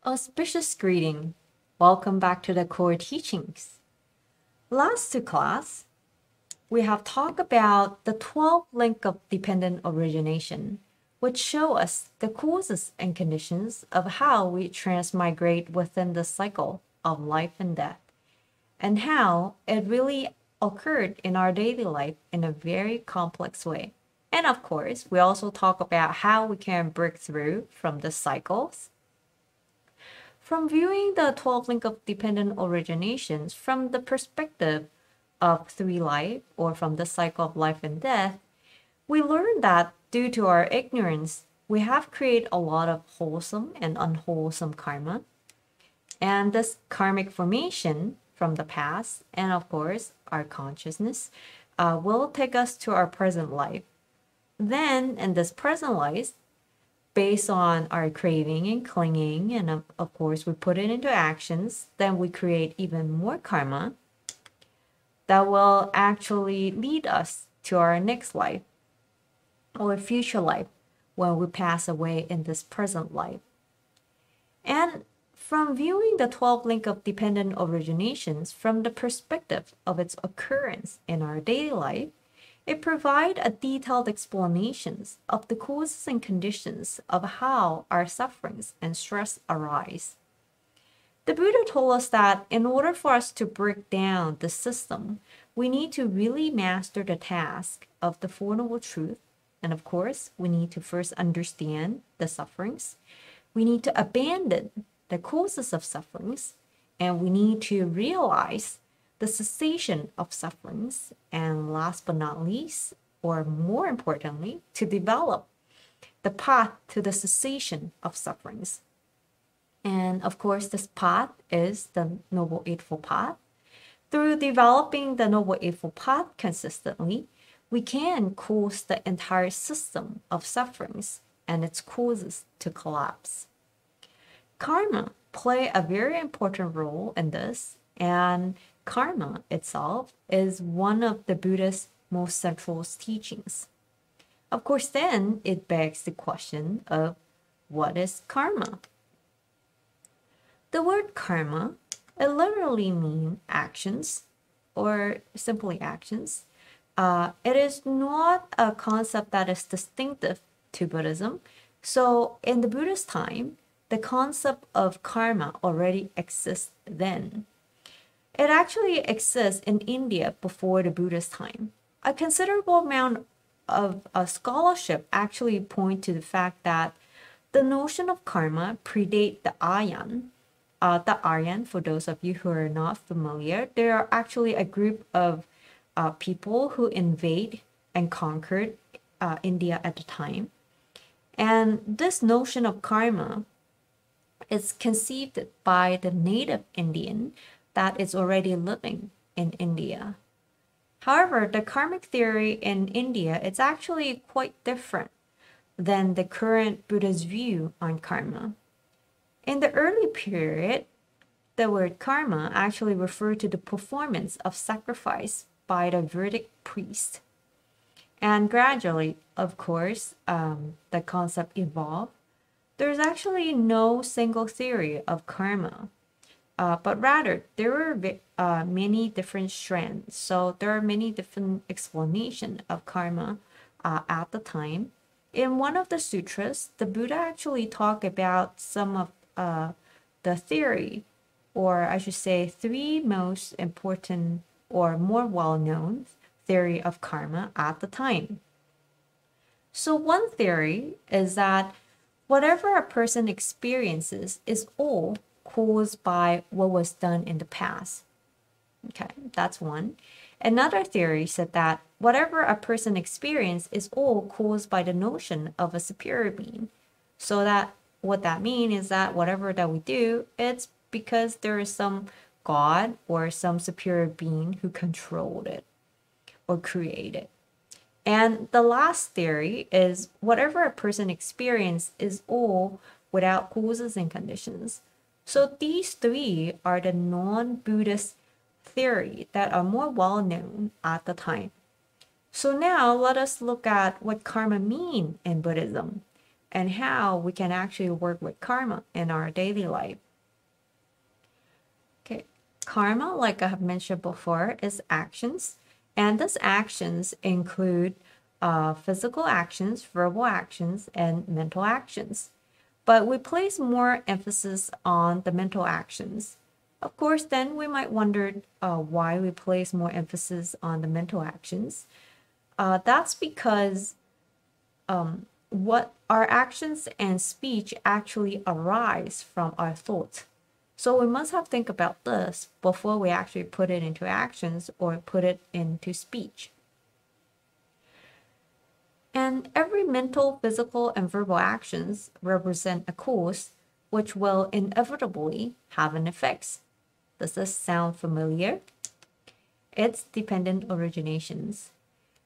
Auspicious greeting. Welcome back to the core teachings. Last two class, we have talked about the 12 link of dependent origination, which show us the causes and conditions of how we transmigrate within the cycle of life and death, and how it really occurred in our daily life in a very complex way. And of course, we also talk about how we can break through from the cycles. From viewing the 12 link of dependent originations from the perspective of three life or from the cycle of life and death, we learn that due to our ignorance, we have created a lot of wholesome and unwholesome karma. And this karmic formation from the past, and of course, our consciousness, will take us to our present life. Then, in this present life, based on our craving and clinging, and of course, we put it into actions, then we create even more karma that will actually lead us to our next life or future life when we pass away in this present life. And from viewing the 12 link of dependent originations from the perspective of its occurrence in our daily life, it provides a detailed explanations of the causes and conditions of how our sufferings and stress arise. The Buddha told us that in order for us to break down the system, we need to really master the task of the Four Noble Truths. And of course, we need to first understand the sufferings. We need to abandon the causes of sufferings, and we need to realize the cessation of sufferings, and last but not least, or more importantly, to develop the path to the cessation of sufferings. And of course, this path is the Noble Eightfold Path. Through developing the Noble Eightfold Path consistently, we can cause the entire system of sufferings and its causes to collapse. Karma play a very important role in this, and karma itself is one of the Buddha's most central teachings. Of course, then it begs the question of what is karma? The word karma, it literally means actions or simply actions. It is not a concept that is distinctive to Buddhism. So in the Buddhist time, the concept of karma already exists then. It actually exists in India before the Buddhist time. A considerable amount of scholarship actually point to the fact that the notion of karma predate the Aryan. The Aryan, for those of you who are not familiar, they are actually a group of people who invade and conquered India at the time. And this notion of karma is conceived by the native Indian that is already living in India. However, the karmic theory in India is actually quite different than the current Buddhist view on karma. In the early period, the word karma actually referred to the performance of sacrifice by the Vedic priest. And gradually, of course, the concept evolved. There's actually no single theory of karma. But rather, there were many different strands. So there are many different explanations of karma at the time. In one of the sutras, the Buddha actually talked about some of the theory, or I should say three most important or more well-known theory of karma at the time. So one theory is that whatever a person experiences is all caused by what was done in the past. Okay, that's one. Another theory said that whatever a person experiences is all caused by the notion of a superior being. So that what that means is that whatever that we do, it's because there is some God or some superior being who controlled it or created. And the last theory is whatever a person experiences is all without causes and conditions. So these three are the non-Buddhist theory that are more well known at the time. So now let us look at what karma means in Buddhism. and how we can actually work with karma in our daily life. Okay, karma, like I have mentioned before, is actions, and these actions include physical actions, verbal actions, and mental actions. But we place more emphasis on the mental actions. Of course, then we might wonder why we place more emphasis on the mental actions. That's because what our actions and speech actually arise from our thoughts. So we must have think about this before we actually put it into actions or put it into speech. And every mental, physical, and verbal actions represent a cause which will inevitably have an effect. Does this sound familiar? It's dependent originations.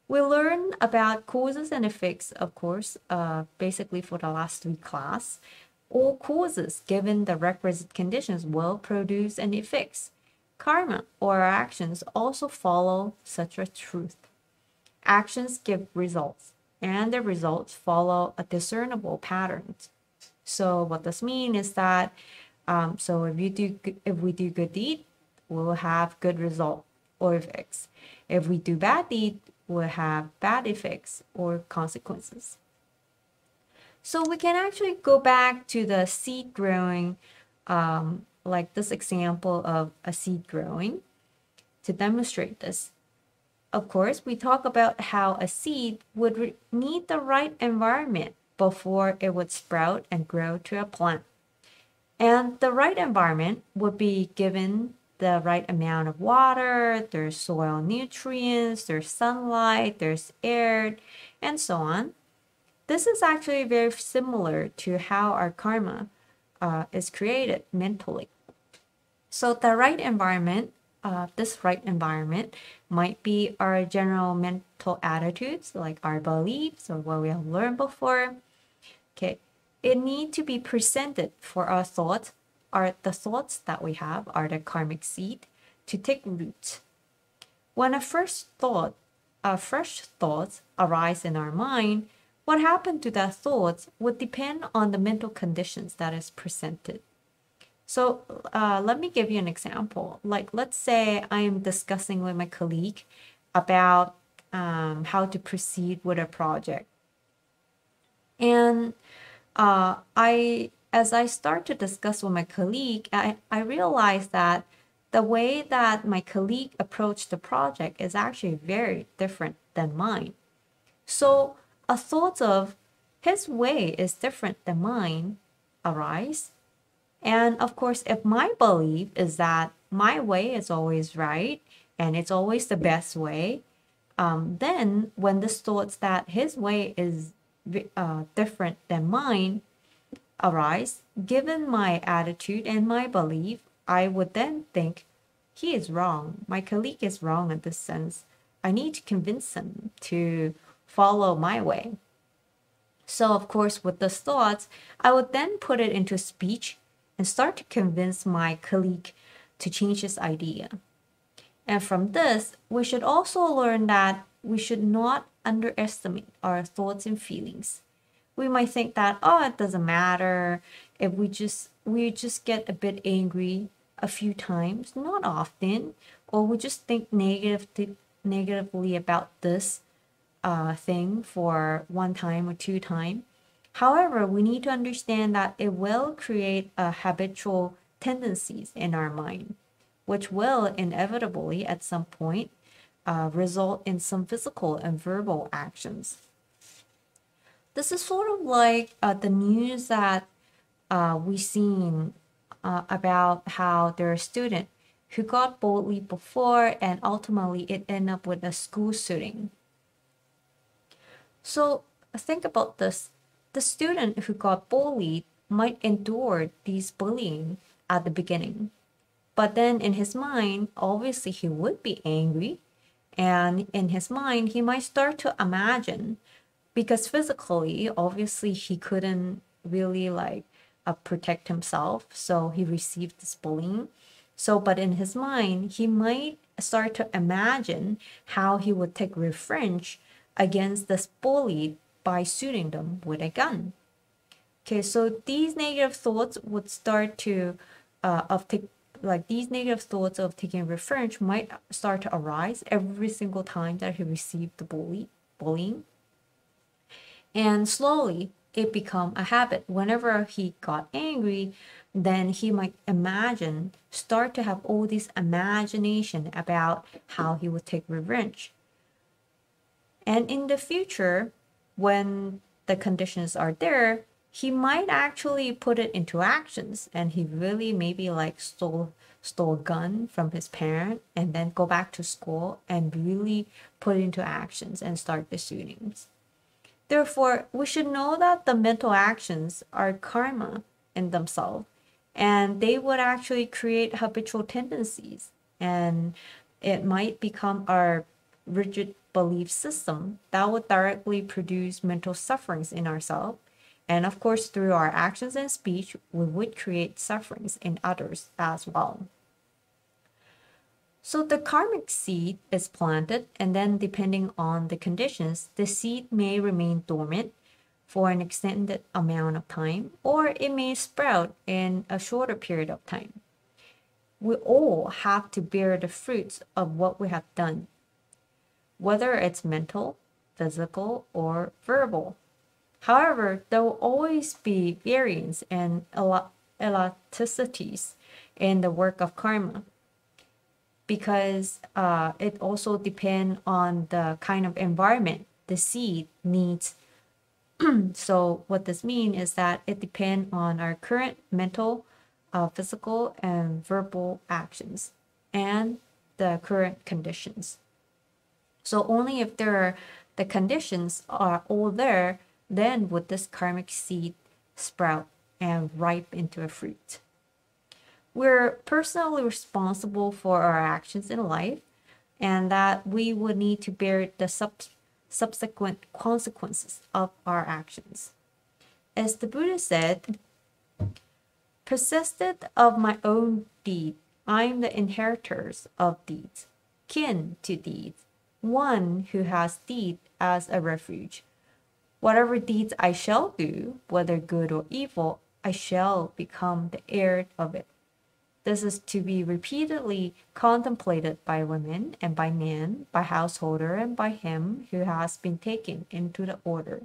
We learn about causes and effects, of course, basically for the last 3 class. All causes given the requisite conditions will produce an effects. Karma or our actions also follow such a truth. Actions give results, and the results follow a discernible pattern. So what this means is that so if we do good deed, we will have good result or effects. If we do bad deed, we'll have bad effects or consequences. So we can actually go back to the seed growing, like this example of a seed growing to demonstrate this. Of course, we talk about how a seed would need the right environment before it would sprout and grow to a plant. And the right environment would be given the right amount of water, there's soil nutrients, there's sunlight, there's air, and so on. This is actually very similar to how our karma is created mentally. So the right environment, this right environment might be our general mental attitudes, like our beliefs or what we have learned before. Okay, it need to be presented for our thoughts. The thoughts that we have are the karmic seed to take root. When a fresh thoughts arise in our mind, what happened to that thoughts would depend on the mental conditions that is presented. So let me give you an example. Like, let's say I am discussing with my colleague about how to proceed with a project. And as I start to discuss with my colleague, I realize that the way that my colleague approached the project is actually very different than mine. So a thought of his way is different than mine arise. And of course, if my belief is that my way is always right and it's always the best way, then when this thoughts that his way is different than mine arise, given my attitude and my belief, I would then think he is wrong. My colleague is wrong in this sense. I need to convince him to follow my way. So of course, with these thoughts, I would then put it into speech and start to convince my colleague to change his idea. And from this, we should also learn that we should not underestimate our thoughts and feelings. We might think that, oh, it doesn't matter if we just get a bit angry a few times, not often, or we just think negatively about this thing for 1 time or 2 times. However, we need to understand that it will create habitual tendencies in our mind, which will inevitably at some point result in some physical and verbal actions. This is sort of like the news that we've seen about how there are a student who got bullied before and ultimately it ended up with a school shooting. So think about this. The student who got bullied might endure these bullying at the beginning. But then in his mind, obviously he would be angry. And in his mind, he might start to imagine, because physically, obviously he couldn't really protect himself. So he received this bullying. So, but in his mind, he might start to imagine how he would take revenge against this bully by shooting them with a gun. Okay, so these negative thoughts would start to, these negative thoughts of taking revenge might start to arise every single time that he received the bullying. And slowly it become a habit. Whenever he got angry, then he might start to have all this imagination about how he would take revenge. And in the future, when the conditions are there, he might actually put it into actions, and he really maybe like stole a gun from his parent and then go back to school and really put it into actions and start the shootings. Therefore, we should know that the mental actions are karma in themselves, and they would actually create habitual tendencies, and it might become our rigid belief system that would directly produce mental sufferings in ourselves. And of course, through our actions and speech, we would create sufferings in others as well. So the karmic seed is planted, and then depending on the conditions, the seed may remain dormant for an extended amount of time, or it may sprout in a shorter period of time. We all have to bear the fruits of what we have done, whether it's mental, physical, or verbal. However, there will always be variance and elasticities in the work of karma, because it also depends on the kind of environment the seed needs. So what this means is that it depends on our current mental, physical, and verbal actions and the current conditions. So only if the conditions are all there, then would this karmic seed sprout and ripe into a fruit. We're personally responsible for our actions in life, and that we would need to bear the subsequent consequences of our actions. As the Buddha said, persisted of my own deed, I am the inheritors of deeds, kin to deeds, one who has deed as a refuge. Whatever deeds I shall do, whether good or evil, I shall become the heir of it. This is to be repeatedly contemplated by women and by men, by householder and by him who has been taken into the order.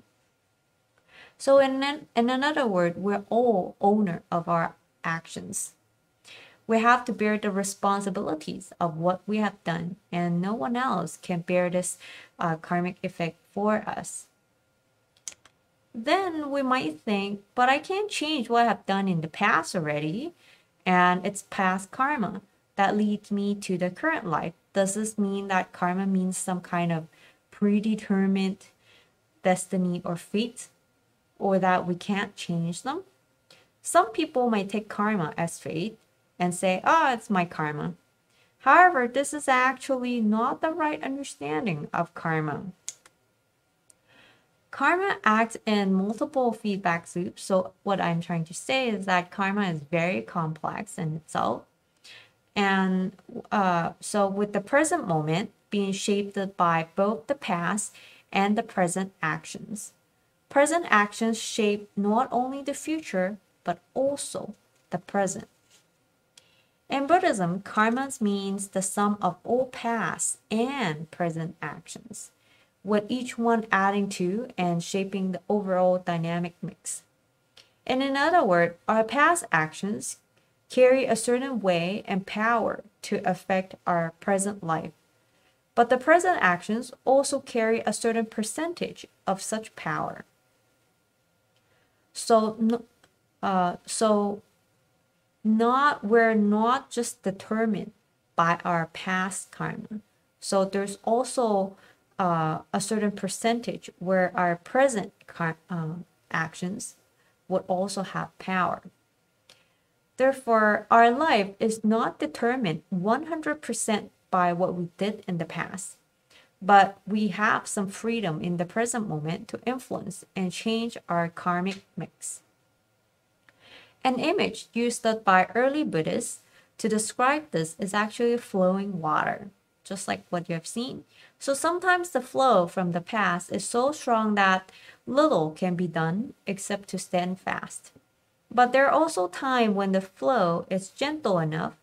So in another word, we're all owner of our actions. We have to bear the responsibilities of what we have done, and no one else can bear this karmic effect for us. Then we might think, but I can't change what I've done in the past already, and it's past karma that leads me to the current life. Does this mean that karma means some kind of predetermined destiny or fate, or that we can't change them? Some people might take karma as fate and say, oh, it's my karma. However, this is actually not the right understanding of karma. Karma acts in multiple feedback loops. So what I'm trying to say is that karma is very complex in itself. And so with the present moment being shaped by both the past and the present actions. Present actions shape not only the future, but also the present. In Buddhism, karma means the sum of all past and present actions, with each one adding to and shaping the overall dynamic mix. And in other words, our past actions carry a certain way and power to affect our present life. But the present actions also carry a certain percentage of such power. We're not just determined by our past karma. So there's also a certain percentage where our present actions would also have power. Therefore, our life is not determined 100% by what we did in the past, but we have some freedom in the present moment to influence and change our karmic mix. An image used by early Buddhists to describe this is actually flowing water, just like what you have seen. So sometimes the flow from the past is so strong that little can be done except to stand fast. But there are also times when the flow is gentle enough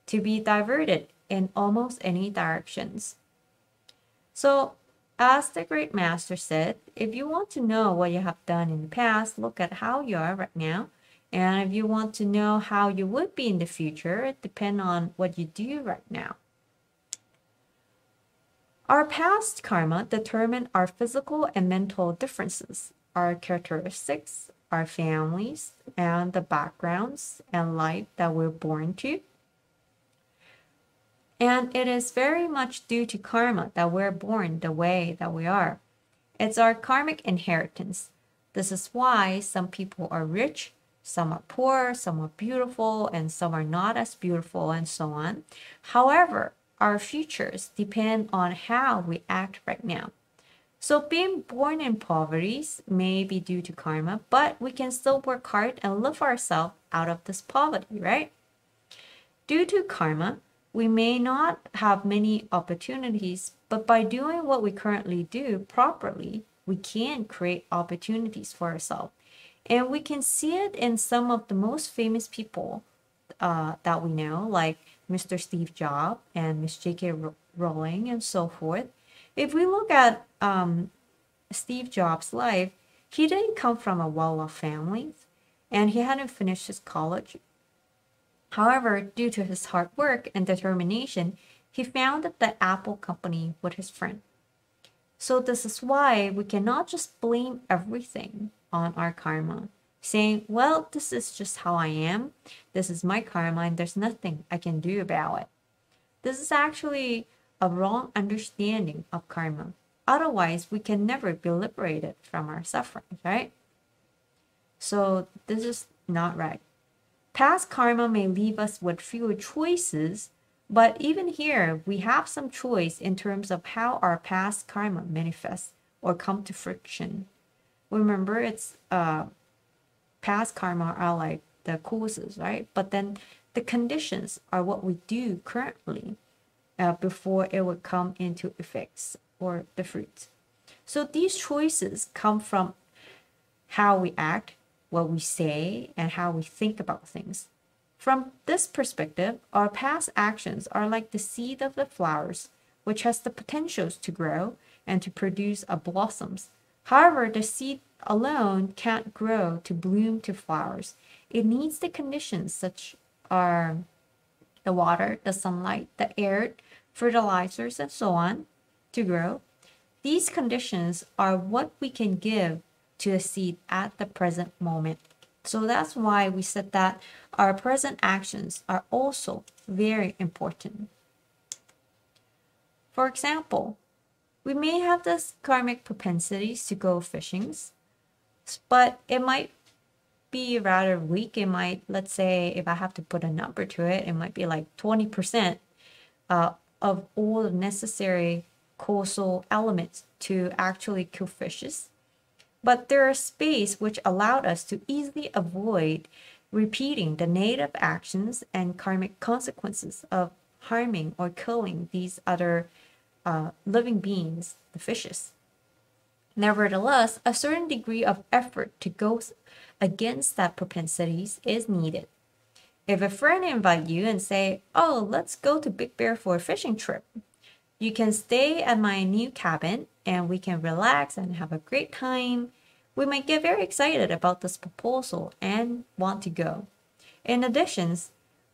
to be diverted in almost any directions. So, as the great master said, if you want to know what you have done in the past, look at how you are right now. And if you want to know how you would be in the future, it depends on what you do right now. Our past karma determine our physical and mental differences, our characteristics, our families, and the backgrounds and life that we're born to. And it is very much due to karma that we're born the way that we are. It's our karmic inheritance. This is why some people are rich, some are poor, some are beautiful, and some are not as beautiful, and so on. However, our futures depend on how we act right now. So being born in poverty may be due to karma, but we can still work hard and lift ourselves out of this poverty, right? Due to karma, we may not have many opportunities, but by doing what we currently do properly, we can create opportunities for ourselves. And we can see it in some of the most famous people that we know, like Mr. Steve Jobs and Miss J.K. Rowling and so forth. If we look at Steve Jobs' life, he didn't come from a well-off family, and he hadn't finished his college. However, due to his hard work and determination, he founded the Apple company with his friend. So this is why we cannot just blame everything on our karma, saying, well, this is just how I am, this is my karma, and there's nothing I can do about it. This is actually a wrong understanding of karma. Otherwise, we can never be liberated from our suffering, right? So this is not right. Past karma may leave us with fewer choices, but even here, we have some choice in terms of how our past karma manifests or come to fruition. Remember, it's past karma are like the causes, right? But then the conditions are what we do currently before it would come into effects or the fruits. So these choices come from how we act, what we say, and how we think about things. From this perspective, our past actions are like the seed of the flowers, which has the potentials to grow and to produce a blossoms. However, the seed alone can't grow to bloom to flowers. It needs the conditions such are the water, the sunlight, the air, fertilizers, and so on to grow. These conditions are what we can give to the seed at the present moment. So that's why we said that our present actions are also very important. For example, we may have this karmic propensities to go fishing, but it might be rather weak. It might, let's say, if I have to put a number to it, it might be like 20% of all the necessary causal elements to actually kill fishes. But there are space which allowed us to easily avoid repeating the native actions and karmic consequences of harming or killing these other living beings, the fishes. Nevertheless, a certain degree of effort to go against that propensities is needed. If a friend invites you and say, oh, let's go to Big Bear for a fishing trip, you can stay at my new cabin and we can relax and have a great time. We might get very excited about this proposal and want to go. In addition,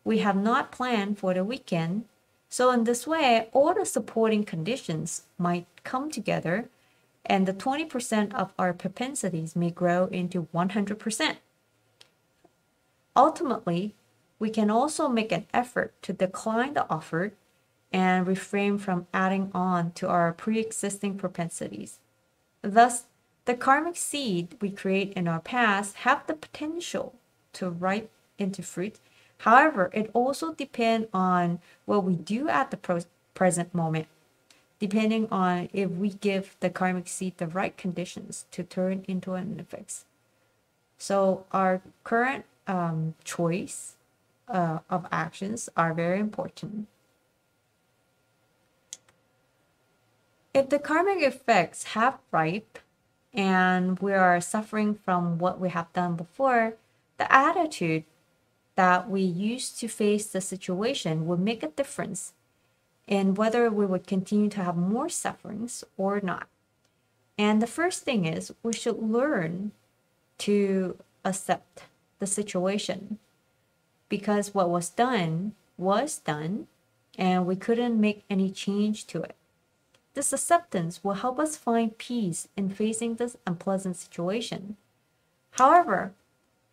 we have not planned for the weekend, so in this way, all the supporting conditions might come together and the 20% of our propensities may grow into 100%. Ultimately, we can also make an effort to decline the offer and refrain from adding on to our pre-existing propensities. Thus, the karmic seed we create in our past have the potential to ripe into fruit. However, it also depends on what we do at the present moment, depending on if we give the karmic seed the right conditions to turn into an effect. So our current choice of actions are very important. If the karmic effects have ripe, and we are suffering from what we have done before, the attitude that we use to face the situation would make a difference in whether we would continue to have more sufferings or not. And the first thing is we should learn to accept the situation, because what was done, and we couldn't make any change to it. This acceptance will help us find peace in facing this unpleasant situation. However,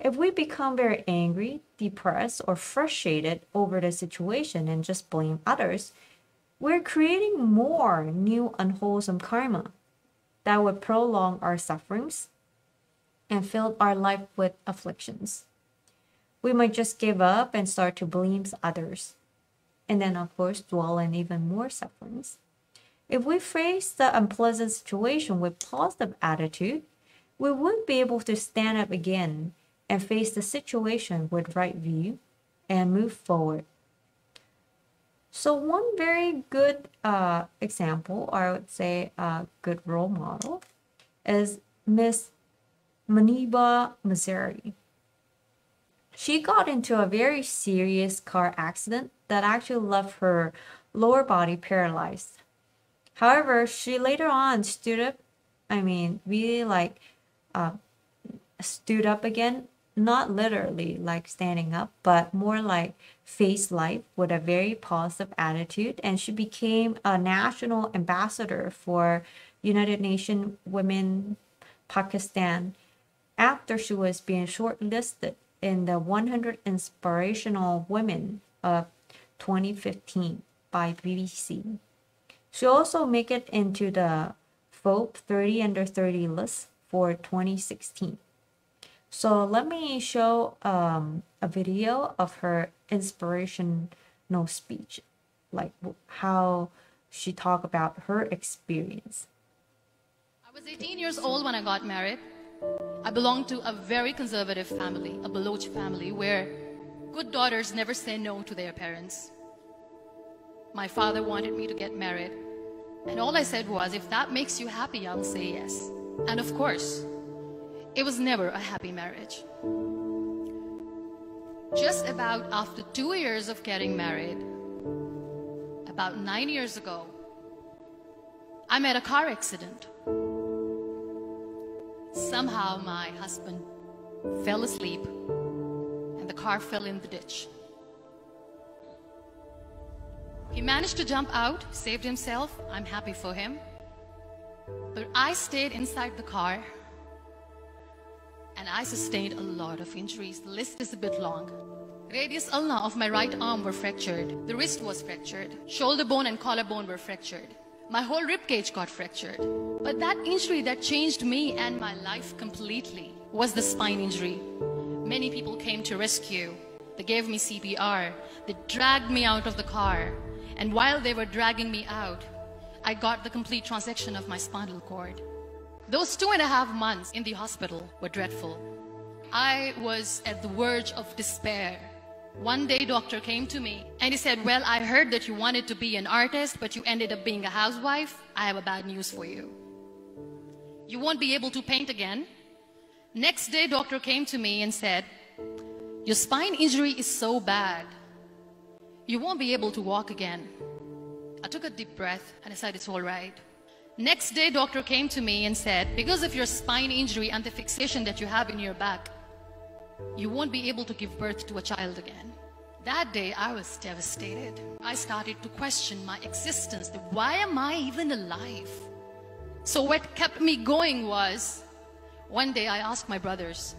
if we become very angry, depressed, or frustrated over the situation and just blame others, we're creating more new unwholesome karma that would prolong our sufferings and fill our life with afflictions. We might just give up and start to blame others, and then of course dwell in even more sufferings. If we face the unpleasant situation with positive attitude, we would be able to stand up again and face the situation with right view and move forward. So one very good example, or I would say a good role model, is Miss Maniba Missouri. She got into a very serious car accident that actually left her lower body paralyzed. However, she later on stood up, stood up again, not literally like standing up, but more like faced life with a very positive attitude. And she became a national ambassador for United Nations Women Pakistan after she was being shortlisted in the 100 Inspirational Women of 2015 by BBC. She also made it into the Forbes 30 under 30 list for 2016. So let me show a video of her inspirational speech, like how she talked about her experience. I was 18 years old when I got married. I belonged to a very conservative family, a Baloch family, where good daughters never say no to their parents. My father wanted me to get married, and all I said was, if that makes you happy, I'll say yes. And of course, it was never a happy marriage. Just about after 2 years of getting married, about 9 years ago, I met a car accident. Somehow my husband fell asleep and the car fell in the ditch. He managed to jump out, saved himself. I'm happy for him. But I stayed inside the car and I sustained a lot of injuries. The list is a bit long. Radius ulna of my right arm were fractured. The wrist was fractured. Shoulder bone and collarbone were fractured. My whole rib cage got fractured. But that injury that changed me and my life completely was the spine injury. Many people came to rescue. They gave me CPR. They dragged me out of the car. And while they were dragging me out, I got the complete transection of my spinal cord. Those 2.5 months in the hospital were dreadful. I was at the verge of despair. One day, doctor came to me and he said, well, I heard that you wanted to be an artist, but you ended up being a housewife. I have a bad news for you. You won't be able to paint again. Next day, doctor came to me and said, your spine injury is so bad, you won't be able to walk again. I took a deep breath and I said, it's all right. Next day, doctor came to me and said, because of your spine injury and the fixation that you have in your back, you won't be able to give birth to a child again. That day, I was devastated. I started to question my existence. Why am I even alive? So what kept me going was, one day I asked my brothers,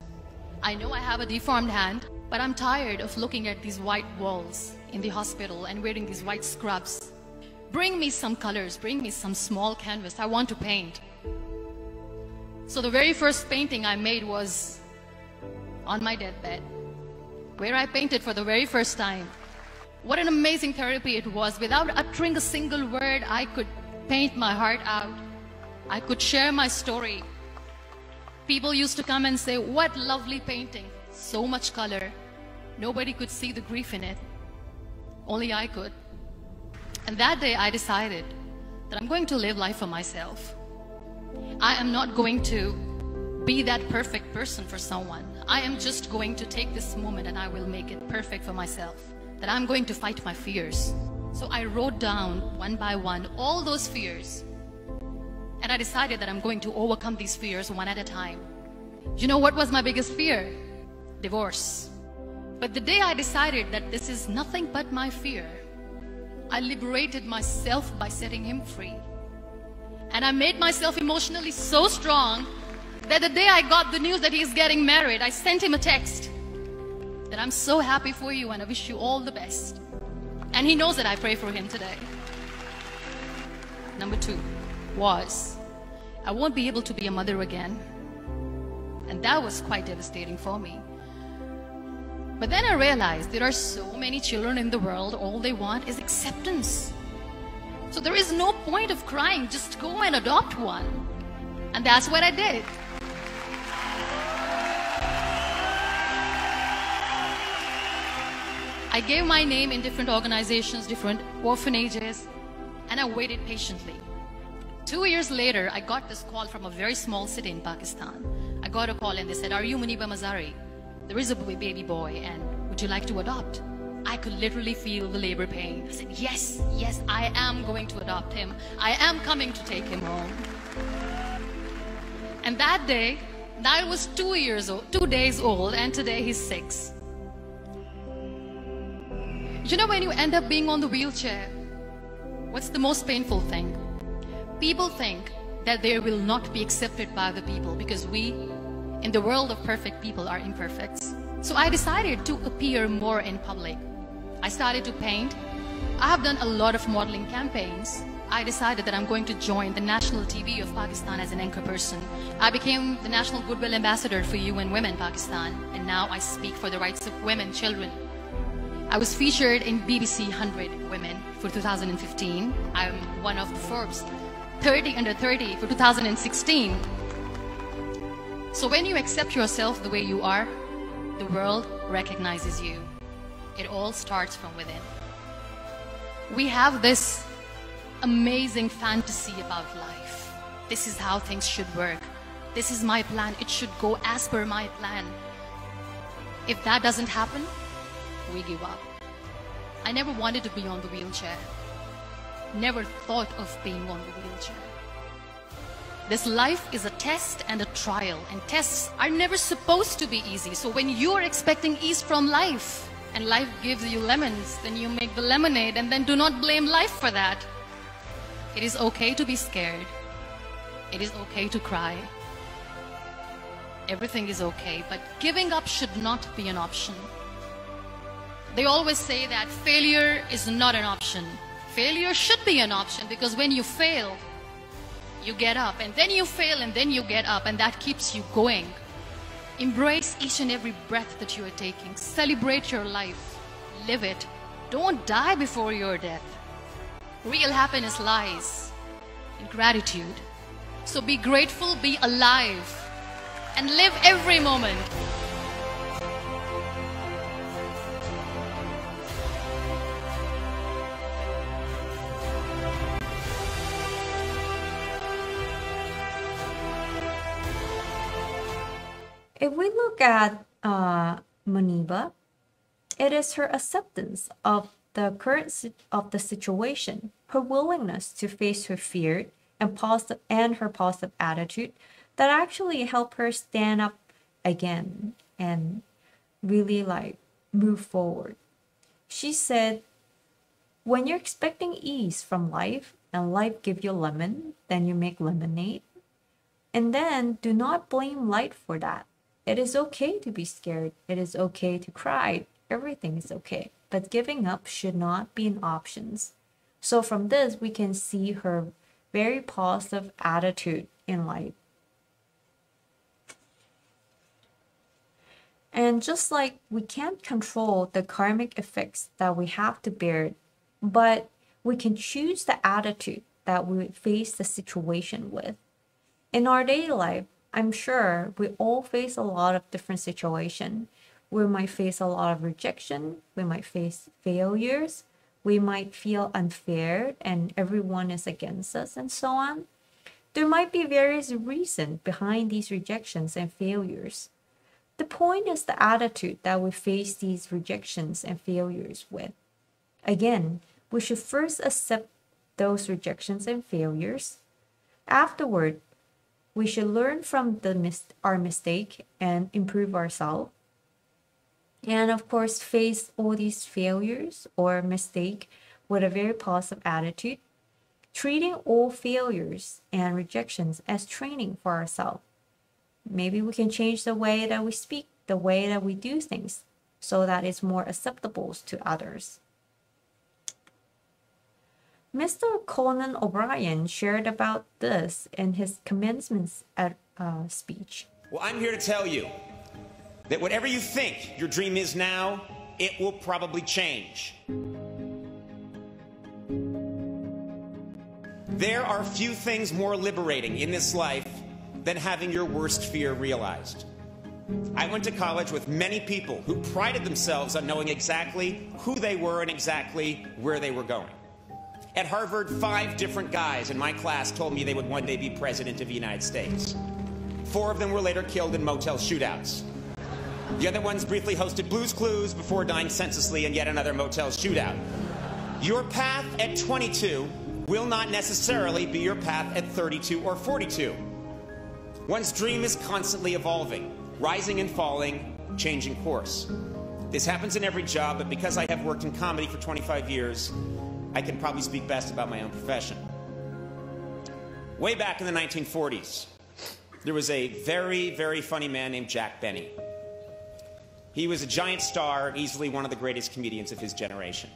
I know I have a deformed hand, but I'm tired of looking at these white walls in the hospital and wearing these white scrubs. Bring me some colors, bring me some small canvas. I want to paint. So the very first painting I made was on my deathbed, where I painted for the very first time. What an amazing therapy it was. Without uttering a single word, I could paint my heart out. I could share my story. People used to come and say, what lovely painting. So much color. Nobody could see the grief in it. Only I could. And that day I decided that I'm going to live life for myself. I am not going to be that perfect person for someone. I am just going to take this moment and I will make it perfect for myself. That I'm going to fight my fears. So I wrote down one by one all those fears. And I decided that I'm going to overcome these fears one at a time. You know what was my biggest fear? Divorce. But the day I decided that this is nothing but my fear, I liberated myself by setting him free. And I made myself emotionally so strong that the day I got the news that he's getting married, I sent him a text that I'm so happy for you and I wish you all the best. And he knows that I pray for him today. Number 2 was, I won't be able to be a mother again. And that was quite devastating for me. But then I realized there are so many children in the world, all they want is acceptance. So there is no point of crying, just go and adopt one. And that's what I did. I gave my name in different organizations, different orphanages, and I waited patiently. 2 years later, I got this call from a very small city in Pakistan. I got a call and they said, "Are you Muniba Mazari? There is a baby boy and would you like to adopt?" I could literally feel the labor pain. I said, yes, I am going to adopt him. I am coming to take him home. And that day, Niall was 2 days old, and today he's 6. You know, when you end up being on the wheelchair, what's the most painful thing? People think that they will not be accepted by the people because we, in the world of perfect people, are imperfects. So I decided to appear more in public. I started to paint. I have done a lot of modeling campaigns. I decided that I'm going to join the national TV of Pakistan as an anchor person. I became the National Goodwill Ambassador for UN Women Pakistan, and now I speak for the rights of women, children. I was featured in BBC 100 Women for 2015. I'm one of the Forbes 30 under 30 for 2016. So when you accept yourself the way you are, the world recognizes you. It all starts from within. We have this amazing fantasy about life. This is how things should work. This is my plan. It should go as per my plan. If that doesn't happen, we give up. I never wanted to be on the wheelchair. Never thought of being on the wheelchair. This life is a test and a trial, and tests are never supposed to be easy. So when you're expecting ease from life, and life gives you lemons, then you make the lemonade, and then do not blame life for that. It is okay to be scared. It is okay to cry. Everything is okay, but giving up should not be an option. They always say that failure is not an option. Failure should be an option, because when you fail, you get up, and then you fail, and then you get up, and that keeps you going. Embrace each and every breath that you are taking. Celebrate your life. Live it. Don't die before your death. Real happiness lies in gratitude. So be grateful, be alive, and live every moment. If we look at Muniba, it is her acceptance of the current of the situation, her willingness to face her fear and her positive attitude that actually help her stand up again and really move forward. She said, when you're expecting ease from life and life give you lemon, then you make lemonade. And then do not blame life for that. It is okay to be scared. It is okay to cry. Everything is okay. But giving up should not be an option. So from this, we can see her very positive attitude in life. And just like we can't control the karmic effects that we have to bear, but we can choose the attitude that we face the situation with. In our daily life, I'm sure we all face a lot of different situations. We might face a lot of rejection. We might face failures. We might feel unfair and everyone is against us and so on. There might be various reasons behind these rejections and failures. The point is the attitude that we face these rejections and failures with. Again, we should first accept those rejections and failures. Afterward, we should learn from our mistake and improve ourselves. And of course, face all these failures or mistake with a very positive attitude, treating all failures and rejections as training for ourselves. Maybe we can change the way that we speak, the way that we do things, so that it's more acceptable to others. Mr. Conan O'Brien shared about this in his commencement speech. Well, I'm here to tell you that whatever you think your dream is now, it will probably change. There are few things more liberating in this life than having your worst fear realized. I went to college with many people who prided themselves on knowing exactly who they were and exactly where they were going. At Harvard, 5 different guys in my class told me they would one day be president of the United States. 4 of them were later killed in motel shootouts. The other ones briefly hosted Blue's Clues before dying senselessly in yet another motel shootout. Your path at 22 will not necessarily be your path at 32 or 42. One's dream is constantly evolving, rising and falling, changing course. This happens in every job, but because I have worked in comedy for 25 years, I can probably speak best about my own profession. Way back in the 1940s, there was a very, very funny man named Jack Benny. He was a giant star, easily one of the greatest comedians of his generation.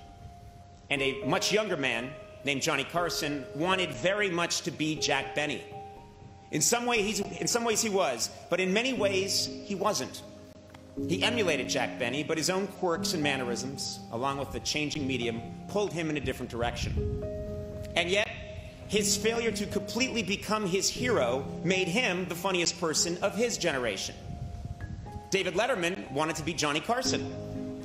And a much younger man named Johnny Carson wanted very much to be Jack Benny. In some ways he was, but in many ways he wasn't. He emulated Jack Benny, but his own quirks and mannerisms, along with the changing medium, pulled him in a different direction. And yet, his failure to completely become his hero made him the funniest person of his generation. David Letterman wanted to be Johnny Carson,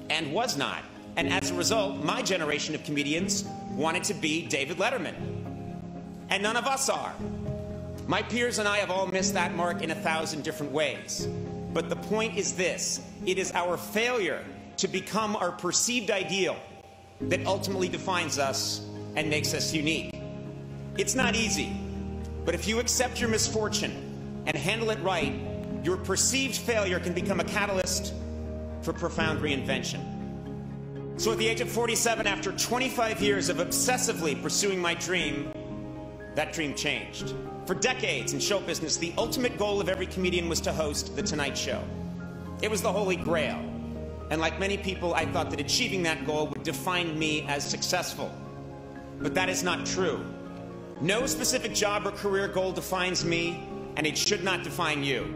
and was not. And as a result, my generation of comedians wanted to be David Letterman. And none of us are. My peers and I have all missed that mark in 1,000 different ways. But the point is this: it is our failure to become our perceived ideal that ultimately defines us and makes us unique. It's not easy, but if you accept your misfortune and handle it right, your perceived failure can become a catalyst for profound reinvention. So at the age of 47, after 25 years of obsessively pursuing my dream, that dream changed. For decades in show business, the ultimate goal of every comedian was to host The Tonight Show. It was the holy grail. And like many people, I thought that achieving that goal would define me as successful. But that is not true. No specific job or career goal defines me, and it should not define you.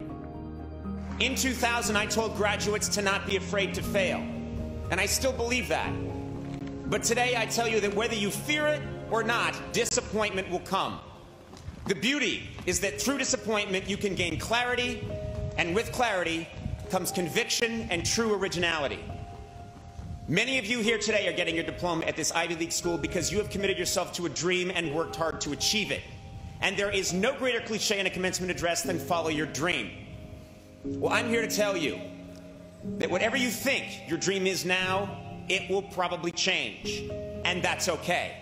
In 2000, I told graduates to not be afraid to fail. And I still believe that. But today, I tell you that whether you fear it or not, disappointment will come. The beauty is that through disappointment, you can gain clarity, and with clarity comes conviction and true originality. Many of you here today are getting your diploma at this Ivy League school because you have committed yourself to a dream and worked hard to achieve it. And there is no greater cliche in a commencement address than follow your dream. Well, I'm here to tell you that whatever you think your dream is now, it will probably change, and that's okay.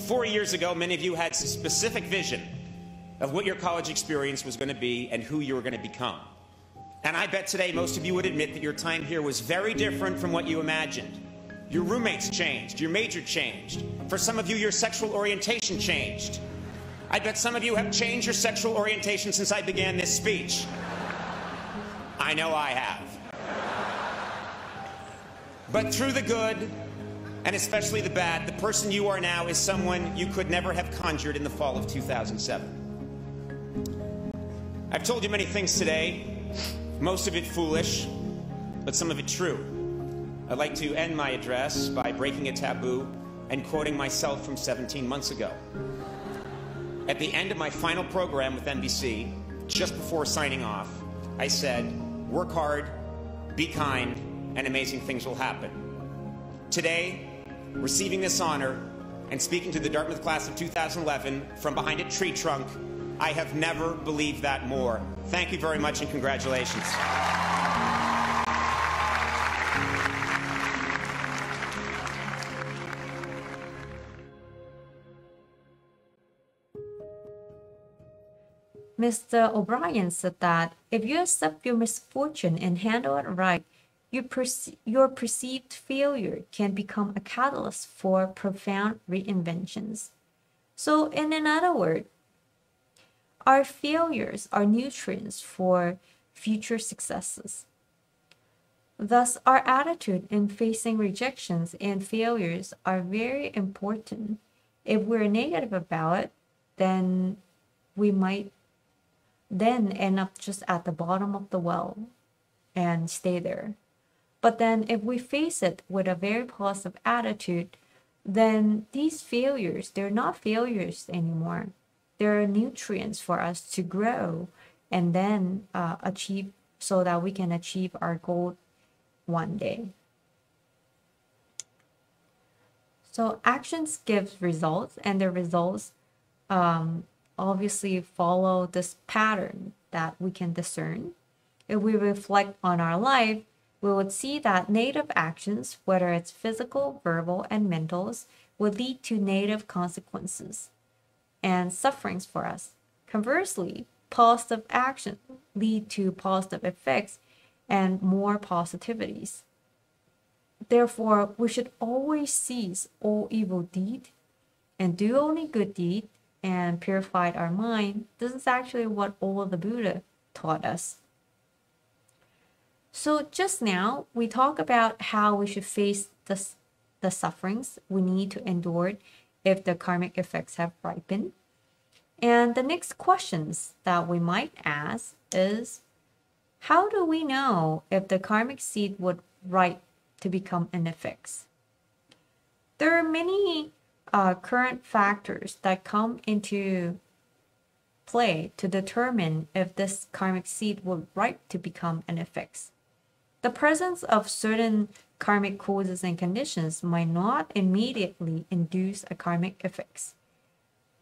4 years ago, many of you had a specific vision of what your college experience was going to be and who you were going to become. And I bet today most of you would admit that your time here was very different from what you imagined. Your roommates changed, your major changed. For some of you, your sexual orientation changed. I bet some of you have changed your sexual orientation since I began this speech. I know I have. But through the good, and especially the bad, the person you are now is someone you could never have conjured in the fall of 2007. I've told you many things today, most of it foolish, but some of it true. I'd like to end my address by breaking a taboo and quoting myself from 17 months ago. At the end of my final program with NBC, just before signing off, I said, work hard, be kind, and amazing things will happen. Today, receiving this honor and speaking to the Dartmouth class of 2011 from behind a tree trunk I have never believed that more. Thank you very much and congratulations. Mr. O'Brien said that if you accept your misfortune and handle it right, your perceived failure can become a catalyst for profound reinventions. So, in another word, our failures are nutrients for future successes. Thus, our attitude in facing rejections and failures are very important. If we're negative about it, then we might then end up just at the bottom of the well and stay there. But then if we face it with a very positive attitude, then these failures, they're not failures anymore. They're nutrients for us to grow and then achieve, so that we can achieve our goal one day. So actions give results, and the results obviously follow this pattern that we can discern. If we reflect on our life, we would see that negative actions, whether it's physical, verbal, and mentals, will lead to negative consequences and sufferings for us. Conversely, positive actions lead to positive effects and more positivities. Therefore, we should always cease all evil deed and do only good deed and purified our mind. This is actually what all the Buddha taught us. So just now, we talked about how we should face the sufferings we need to endure if the karmic effects have ripened. And the next questions that we might ask is, how do we know if the karmic seed would ripe to become an effect? There are many current factors that come into play to determine if this karmic seed will ripe to become an effect. The presence of certain karmic causes and conditions might not immediately induce a karmic effect.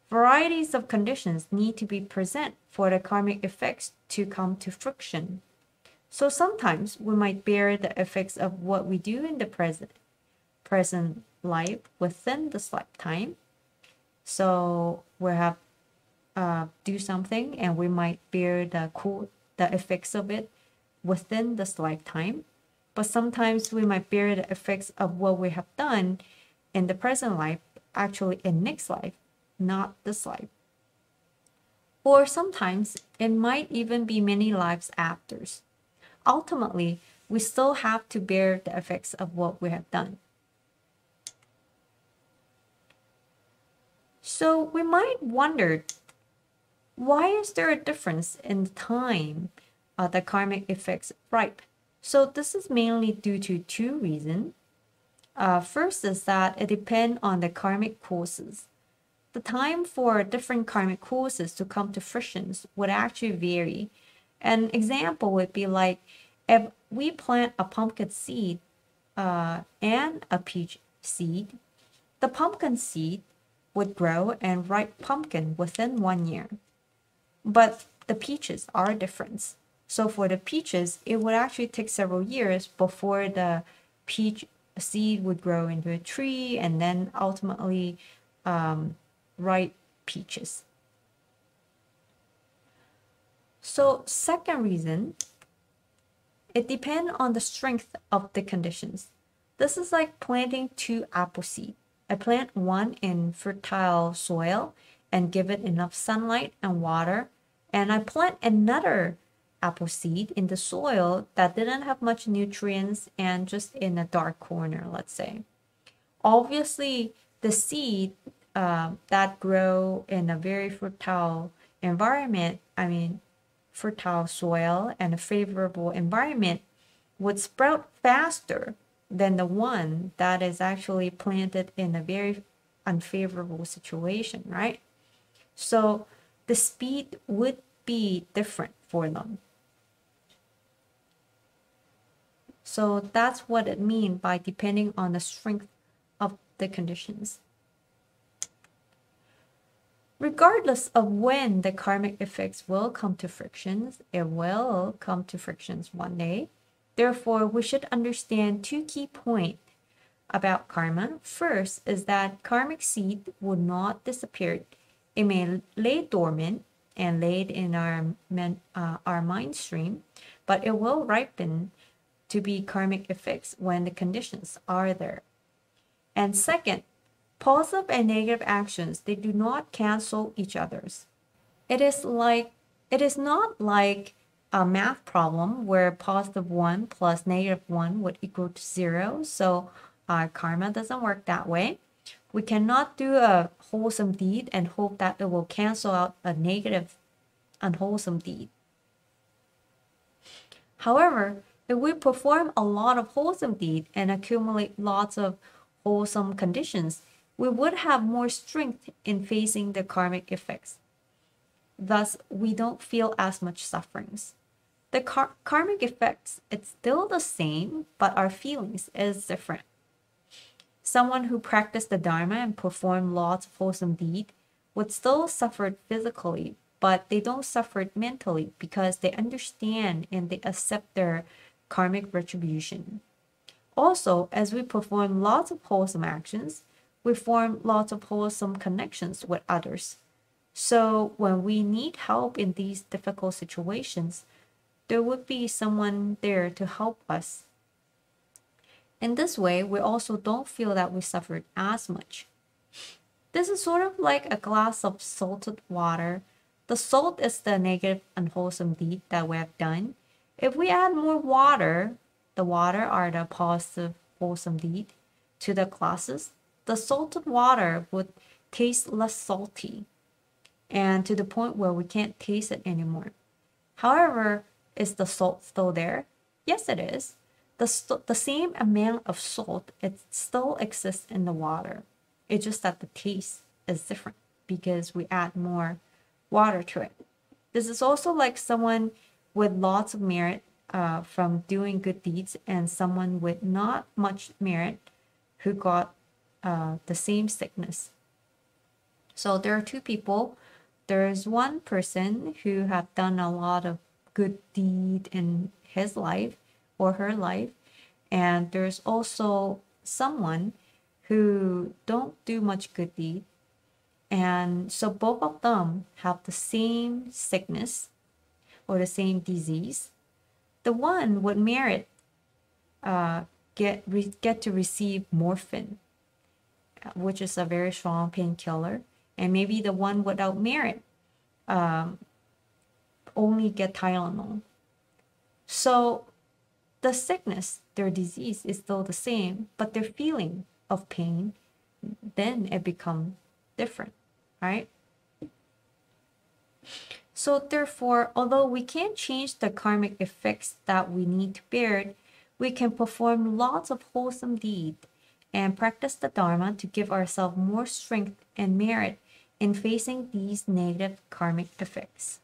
Varieties of conditions need to be present for the karmic effects to come to fruition. So sometimes we might bear the effects of what we do in the present life within this lifetime. So we have do something and we might bear the effects of it within this lifetime. But sometimes we might bear the effects of what we have done in the present life, actually in next life, not this life. Or sometimes it might even be many lives after. Ultimately, we still have to bear the effects of what we have done. So we might wonder, why is there a difference in the time the karmic effects ripe? So this is mainly due to two reasons. First is that it depends on the karmic causes. The time for different karmic causes to come to fruition would actually vary. An example would be like if we plant a pumpkin seed and a peach seed, the pumpkin seed would grow and ripe pumpkin within 1 year. But the peaches are different. So for the peaches, it would actually take several years before the peach seed would grow into a tree and then ultimately ripe peaches. So second reason, it depends on the strength of the conditions. This is like planting 2 apple seeds. I plant one in fertile soil and give it enough sunlight and water. And I plant another apple seed in the soil that didn't have much nutrients and just in a dark corner, let's say. Obviously, the seed that grow in a very fertile environment, fertile soil and a favorable environment, would sprout faster than the one that is actually planted in a very unfavorable situation, right? So the speed would be different for them. So that's what it means by depending on the strength of the conditions. Regardless of when the karmic effects will come to frictions, it will come to frictions one day. Therefore, we should understand two key points about karma. First is that karmic seed will not disappear. It may lay dormant and laid in our mind stream, but it will ripen to be karmic effects when the conditions are there. And second, positive and negative actions, they do not cancel each other's. It is not like a math problem where positive 1 plus negative 1 would equal to 0. So karma doesn't work that way. We cannot do a wholesome deed and hope that it will cancel out a negative, unwholesome deed. However, if we perform a lot of wholesome deed and accumulate lots of wholesome conditions, we would have more strength in facing the karmic effects. Thus, we don't feel as much sufferings. The karmic effects, it's still the same, but our feelings is different. Someone who practiced the Dharma and performed lots of wholesome deed would still suffer physically, but they don't suffer mentally because they understand and they accept their karmic retribution. Also, as we perform lots of wholesome actions, we form lots of wholesome connections with others. So when we need help in these difficult situations, there would be someone there to help us. In this way, we also don't feel that we suffered as much. This is sort of like a glass of salted water. The salt is the negative unwholesome deed that we have done. If we add more water, the water are the positive wholesome deed, to the glasses, the salted water would taste less salty and to the point where we can't taste it anymore. However, is the salt still there? Yes, it is. The same amount of salt, it still exists in the water. It's just that the taste is different because we add more water to it. This is also like someone with lots of merit from doing good deeds and someone with not much merit who got the same sickness. So there are two people. There's one person who have done a lot of good deed in his life or her life, and there's also someone who don't do much good deed, and so both of them have the same sickness or the same disease. The one with merit get to receive morphine, which is a very strong painkiller, and maybe the one without merit only get Tylenol. So the sickness, their disease is still the same, but their feeling of pain, then it becomes different, right? So therefore, although we can't change the karmic effects that we need to bear, we can perform lots of wholesome deeds and practice the Dharma to give ourselves more strength and merit in facing these negative karmic effects.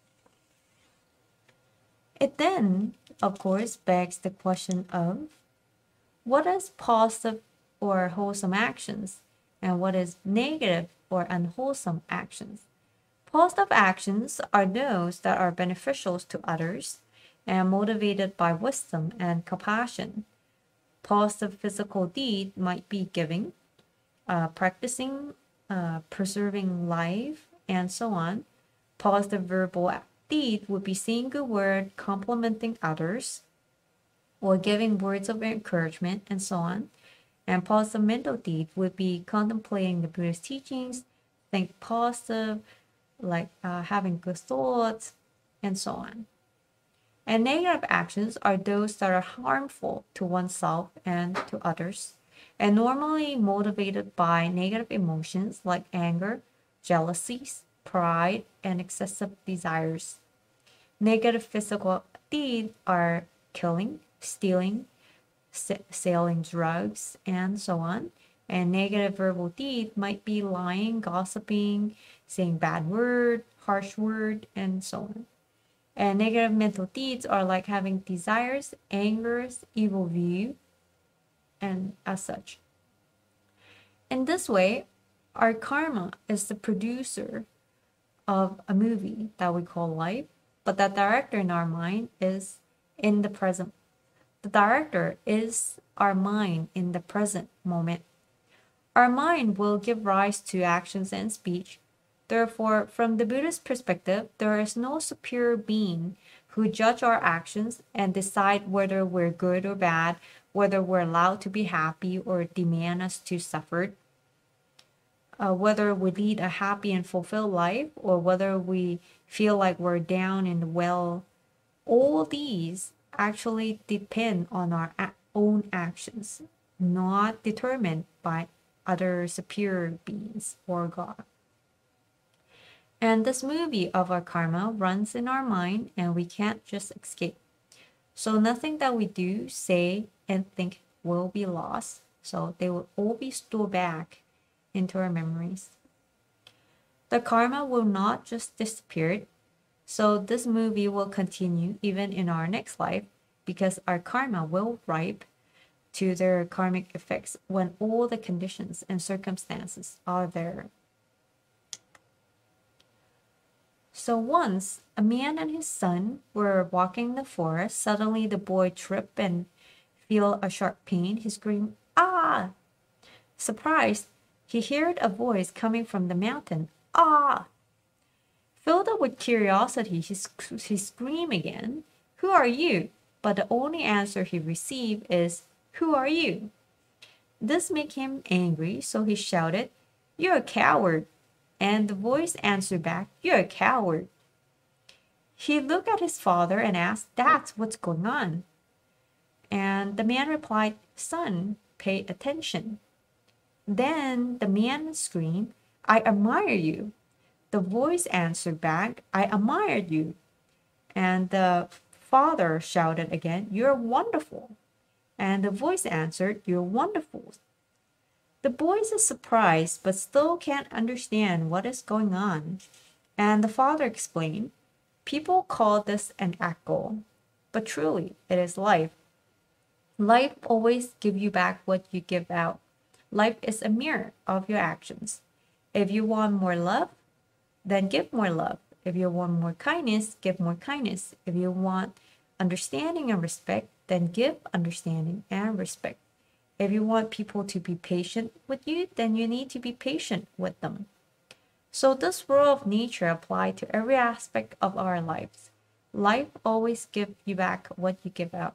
It then, of course, begs the question of what is positive or wholesome actions and what is negative or unwholesome actions. Positive actions are those that are beneficial to others and motivated by wisdom and compassion. Positive physical deed might be giving, practicing, preserving life, and so on. Positive verbal deed would be saying good word, complimenting others, or giving words of encouragement, and so on. And positive mental deed would be contemplating the Buddha's teachings, think positive, like having good thoughts, and so on. And negative actions are those that are harmful to oneself and to others, and normally motivated by negative emotions like anger, jealousies, pride, and excessive desires. Negative physical deeds are killing, stealing, selling drugs, and so on. And negative verbal deed might be lying, gossiping, saying bad word, harsh word, and so on. And negative mental deeds are like having desires, angers, evil view, and as such. In this way, our karma is the producer of a movie that we call life, but the director in our mind is in the present. The director is our mind in the present moment. Our mind will give rise to actions and speech. Therefore, from the Buddhist perspective, there is no superior being who judge our actions and decide whether we're good or bad, whether we're allowed to be happy or demand us to suffer, whether we lead a happy and fulfilled life or whether we feel like we're down in the well. All these actually depend on our own actions, not determined by other superior beings or God. And this movie of our karma runs in our mind and we can't just escape. So nothing that we do, say, and think will be lost. So they will all be stored back into our memories. The karma will not just disappear. So this movie will continue even in our next life because our karma will ripe to their karmic effects when all the conditions and circumstances are there. So once a man and his son were walking in the forest. Suddenly the boy tripped and feel a sharp pain. He screamed, "Ah!" Surprised, he heard a voice coming from the mountain. "Ah!" Filled up with curiosity, he screamed again, "Who are you?" But the only answer he received is, "Who are you?" This made him angry, so he shouted, "You're a coward." And the voice answered back, "You're a coward." He looked at his father and asked, "That's what's going on." And the man replied, "Son, pay attention." Then the man screamed, "I admire you." The voice answered back, "I admired you." And the father shouted again, "You're wonderful." And the voice answered, "You're wonderful." The boys are surprised but still can't understand what is going on. And the father explained, "People call this an echo, but truly it is life. Life always gives you back what you give out. Life is a mirror of your actions. If you want more love, then give more love. If you want more kindness, give more kindness. If you want understanding and respect, then give understanding and respect. If you want people to be patient with you, then you need to be patient with them." So this rule of nature applies to every aspect of our lives. Life always gives you back what you give out.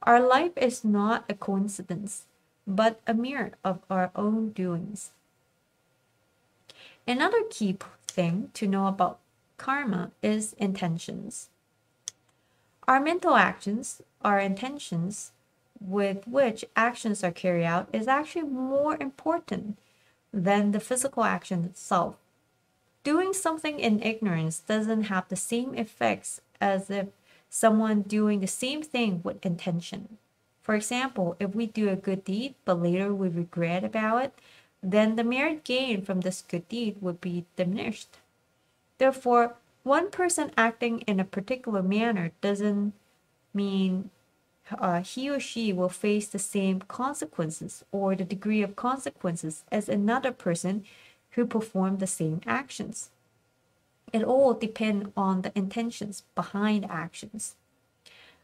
Our life is not a coincidence, but a mirror of our own doings. Another key thing to know about karma is intentions. Our mental actions, our intentions with which actions are carried out is actually more important than the physical action itself. Doing something in ignorance doesn't have the same effects as if someone doing the same thing with intention. For example, if we do a good deed but later we regret about it, then the merit gain from this good deed would be diminished. Therefore, one person acting in a particular manner doesn't mean he or she will face the same consequences or the degree of consequences as another person who performed the same actions. It all depends on the intentions behind actions.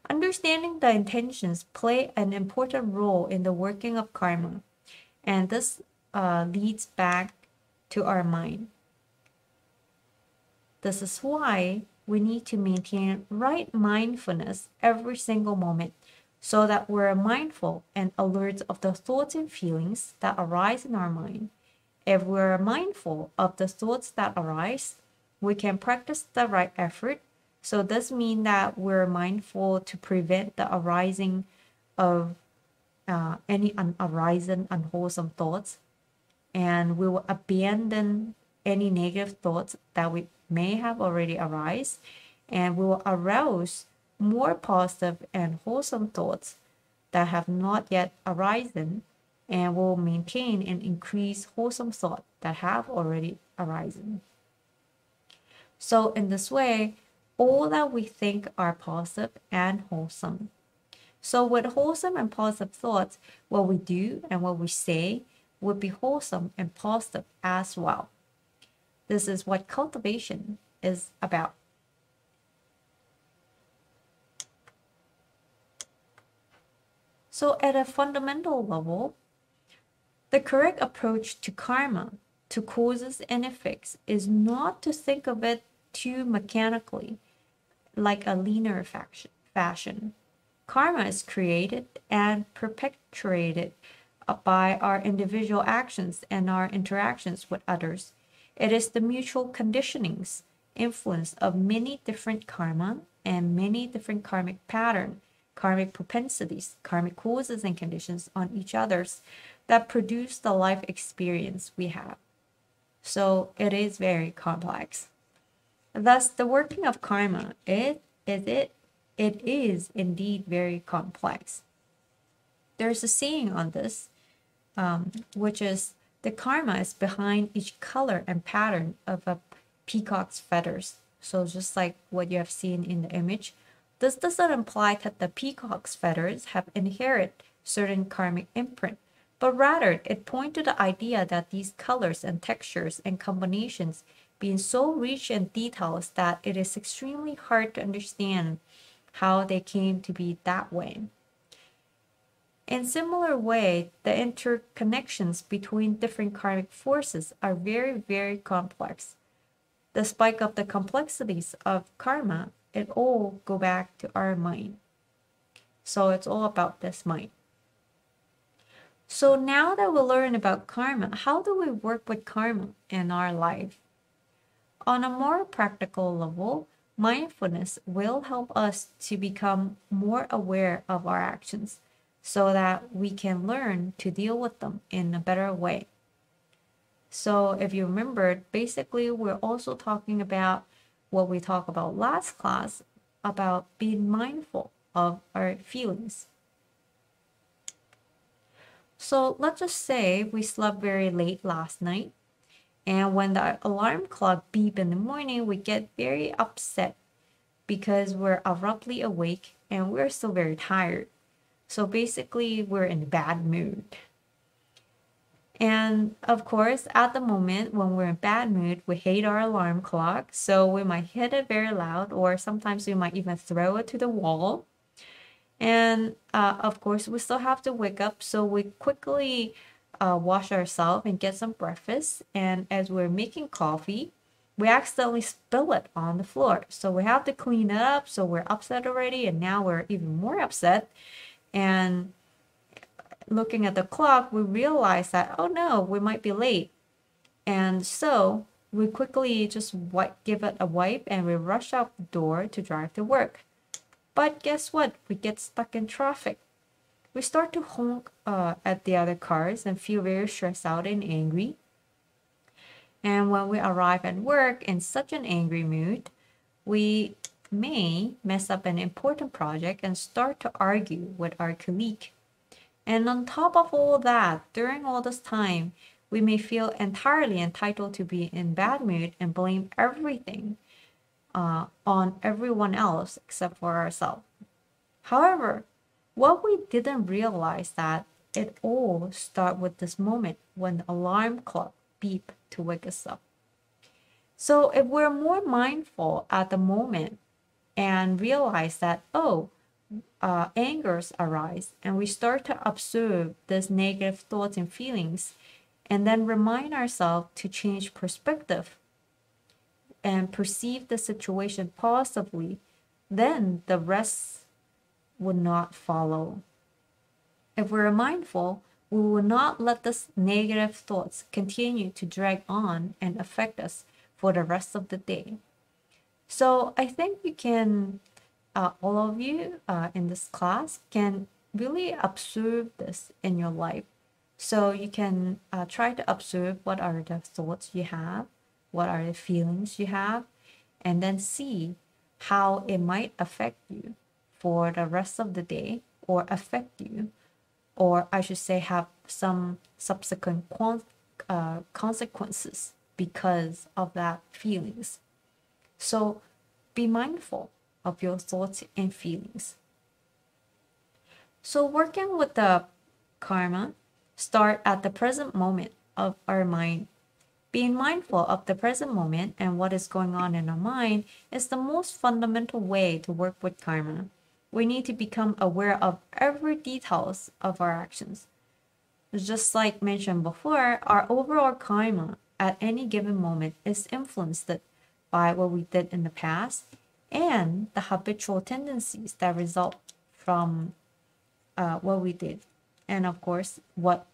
Understanding the intentions play an important role in the working of karma, and this leads back to our mind. This is why we need to maintain right mindfulness every single moment so that we're mindful and alert of the thoughts and feelings that arise in our mind. If we're mindful of the thoughts that arise, we can practice the right effort. So this means that we're mindful to prevent the arising of any unwholesome thoughts, and we will abandon any negative thoughts that we may have already arise, and we will arouse more positive and wholesome thoughts that have not yet arisen, and will maintain and increase wholesome thoughts that have already arisen. So in this way, all that we think are positive and wholesome. So with wholesome and positive thoughts, what we do and what we say would be wholesome and positive as well. This is what cultivation is about. So at a fundamental level, the correct approach to karma, to causes and effects, is not to think of it too mechanically, like a linear fashion. Karma is created and perpetuated by our individual actions and our interactions with others. It is the mutual conditionings, influence of many different karma and many different karmic patterns, karmic propensities, karmic causes and conditions on each other's that produce the life experience we have. So it is very complex. Thus, the working of karma, it is indeed very complex. There's a saying on this, which is the karma is behind each color and pattern of a peacock's feathers. So just like what you have seen in the image, this doesn't imply that the peacock's feathers have inherited certain karmic imprint, but rather it points to the idea that these colors and textures and combinations being so rich in details that it is extremely hard to understand how they came to be that way. In similar way, the interconnections between different karmic forces are very, very complex. Despite of the complexities of karma, it all go back to our mind. So it's all about this mind. So now that we learn about karma, how do we work with karma in our life? On a more practical level, mindfulness will help us to become more aware of our actions so that we can learn to deal with them in a better way. So if you remembered, basically we're also talking about what we talked about last class, about being mindful of our feelings. So let's just say we slept very late last night, and when the alarm clock beep in the morning, we get very upset because we're abruptly awake and we're still very tired. So basically, we're in a bad mood. And of course, at the moment when we're in bad mood, we hate our alarm clock. So we might hit it very loud, or sometimes we might even throw it to the wall. And of course, we still have to wake up. So we quickly wash ourselves and get some breakfast. And as we're making coffee, we accidentally spill it on the floor. So we have to clean it up. So we're upset already. And now we're even more upset. And looking at the clock, we realize that, oh no, we might be late. And so we quickly just give it a wipe and we rush out the door to drive to work. But guess what? We get stuck in traffic. We start to honk at the other cars and feel very stressed out and angry. And when we arrive at work in such an angry mood, we may mess up an important project and start to argue with our colleague. And on top of all that, during all this time, we may feel entirely entitled to be in bad mood and blame everything on everyone else except for ourselves. However, what we didn't realize that it all started with this moment when the alarm clock beep to wake us up. So if we're more mindful at the moment and realize that, angers arise and we start to observe these negative thoughts and feelings and then remind ourselves to change perspective and perceive the situation positively, then the rest would not follow. If we're mindful, we will not let this negative thoughts continue to drag on and affect us for the rest of the day. So I think you can, all of you in this class can really observe this in your life. So you can try to observe what are the thoughts you have, what are the feelings you have, and then see how it might affect you for the rest of the day, or affect you, or I should say have some subsequent consequences because of that feelings. So be mindful of your thoughts and feelings. So working with the karma, start at the present moment of our mind. Being mindful of the present moment and what is going on in our mind is the most fundamental way to work with karma. We need to become aware of every details of our actions. Just like mentioned before, our overall karma at any given moment is influenced by what we did in the past and the habitual tendencies that result from what we did, and of course, what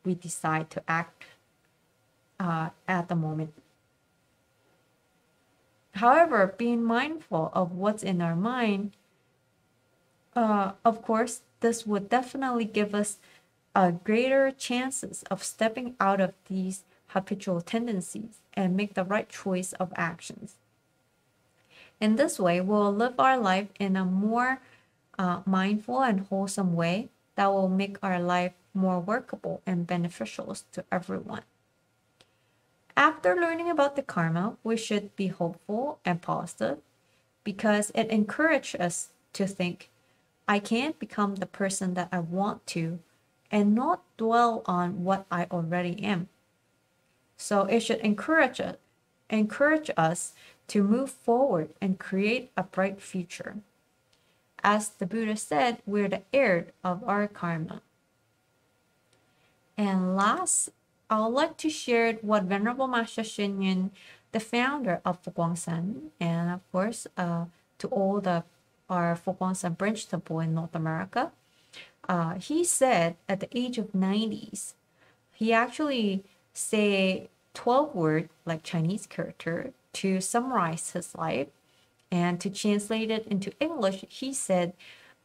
we decide to act at the moment. However, being mindful of what's in our mind, of course, this would definitely give us greater chances of stepping out of these habitual tendencies and make the right choice of actions. In this way, we'll live our life in a more mindful and wholesome way that will make our life more workable and beneficial to everyone. After learning about the karma, we should be hopeful and positive because it encourages us to think, I can become the person that I want to and not dwell on what I already am. So it should encourage us to move forward and create a bright future. As the Buddha said, we're the heir of our karma. And last, I would like to share what Venerable Master Xing Yun, the founder of FoGuangHuB, and of course, to all our FoGuangHuB branch temple in North America, he said at the age of 90s, he actually say 12 words like Chinese character to summarize his life, and to translate it into English, he said,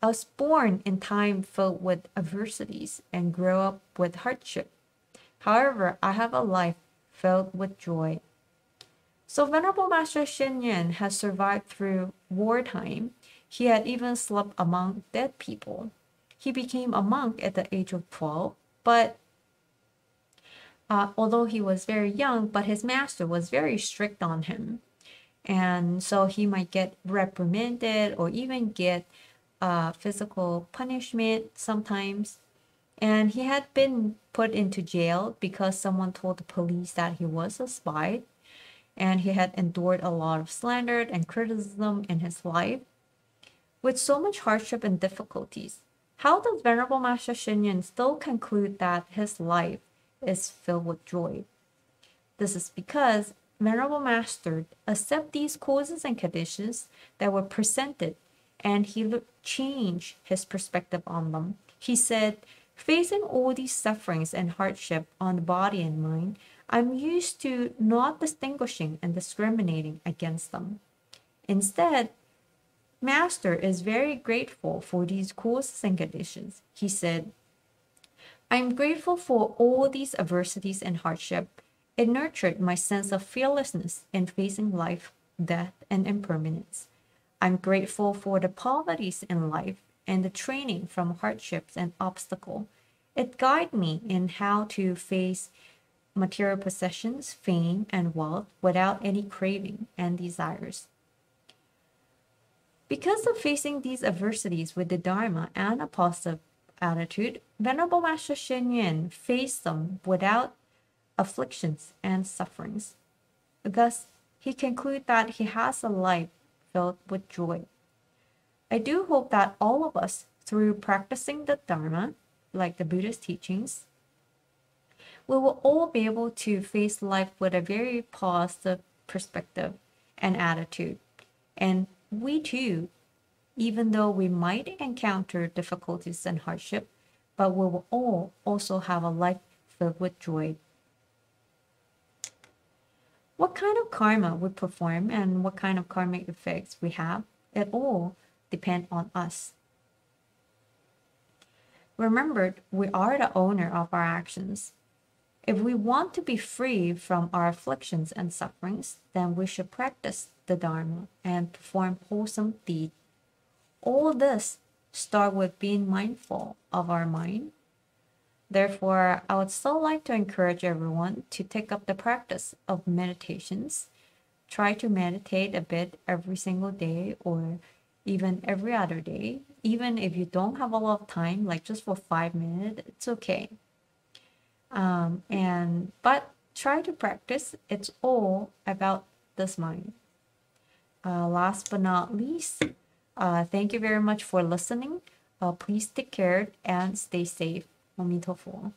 I was born in time filled with adversities and grew up with hardship. However, I have a life filled with joy. So Venerable Master Xing Yun has survived through wartime. He had even slept among dead people. He became a monk at the age of 12, but although he was very young, but his master was very strict on him. And so he might get reprimanded or even get physical punishment sometimes. And he had been put into jail because someone told the police that he was a spy. And he had endured a lot of slander and criticism in his life. With so much hardship and difficulties, how does Venerable Master Xing Yun still conclude that his life is filled with joy? This is because Venerable Master accepted these causes and conditions that were presented, and he changed his perspective on them. He said, facing all these sufferings and hardship on the body and mind, I'm used to not distinguishing and discriminating against them. Instead, Master is very grateful for these causes and conditions. He said, I'm grateful for all these adversities and hardship. It nurtured my sense of fearlessness in facing life, death, and impermanence. I'm grateful for the poverties in life and the training from hardships and obstacles. It guided me in how to face material possessions, fame, and wealth without any craving and desires. Because of facing these adversities with the Dharma and a positive attitude, Venerable Master Xing Yun faced them without afflictions and sufferings. Thus, he concluded that he has a life filled with joy. I do hope that all of us, through practicing the Dharma, like the Buddha's teachings, we will all be able to face life with a very positive perspective and attitude. And we too, even though we might encounter difficulties and hardship, but we will all also have a life filled with joy. What kind of karma we perform and what kind of karmic effects we have, it all depend on us. Remember, we are the owner of our actions. If we want to be free from our afflictions and sufferings, then we should practice the Dharma and perform wholesome deeds. All this start with being mindful of our mind. Therefore, I would still like to encourage everyone to take up the practice of meditations. Try to meditate a bit every single day or even every other day. Even if you don't have a lot of time, like just for 5 minutes, it's okay. But try to practice. It's all about this mind. Last but not least, thank you very much for listening. Please take care and stay safe. 阿弥陀佛。